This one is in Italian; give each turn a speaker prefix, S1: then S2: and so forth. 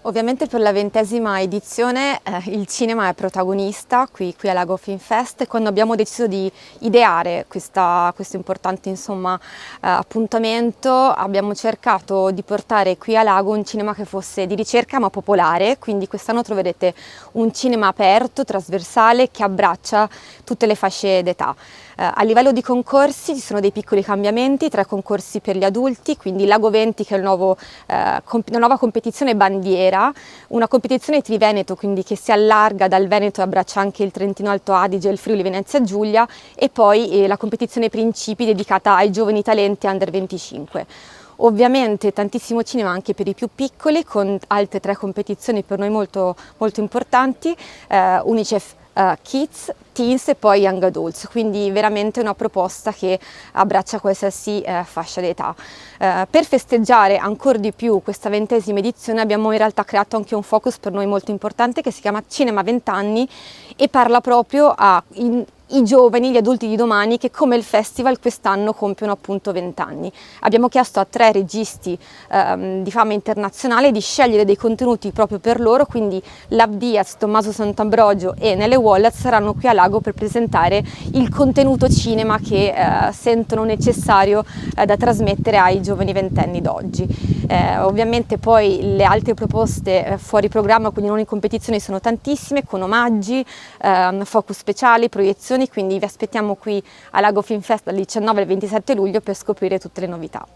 S1: Ovviamente per la 20ª edizione il cinema è protagonista qui a Lago Film Fest, e quando abbiamo deciso di ideare questo importante appuntamento abbiamo cercato di portare qui a Lago un cinema che fosse di ricerca ma popolare, quindi quest'anno troverete un cinema aperto, trasversale, che abbraccia tutte le fasce d'età. A livello di concorsi ci sono dei piccoli cambiamenti: 3 concorsi per gli adulti, quindi Lago 20 che è una nuova competizione bandiera, una competizione triveneto, quindi che si allarga dal Veneto e abbraccia anche il Trentino Alto Adige, il Friuli Venezia Giulia, e poi la competizione Principi dedicata ai giovani talenti under 25. Ovviamente tantissimo cinema anche per i più piccoli, con altre 3 competizioni per noi molto importanti, UNICEF Kids, Teens e poi Young Adults, quindi veramente una proposta che abbraccia qualsiasi fascia d'età. Per festeggiare ancora di più questa 20ª edizione abbiamo in realtà creato anche un focus per noi molto importante che si chiama Cinema 20 anni e parla proprio i giovani, gli adulti di domani, che come il festival quest'anno compiono appunto 20 anni. Abbiamo chiesto a 3 registi di fama internazionale di scegliere dei contenuti proprio per loro, quindi Lab Diaz, Tommaso Sant'Ambrogio e Nele Wallace saranno qui a Lago per presentare il contenuto cinema che sentono necessario da trasmettere ai giovani ventenni d'oggi. Ovviamente poi le altre proposte fuori programma, quindi non in competizione, sono tantissime, con omaggi, focus speciali, proiezioni, quindi vi aspettiamo qui a Lago Film Fest dal 19 al 27 luglio per scoprire tutte le novità.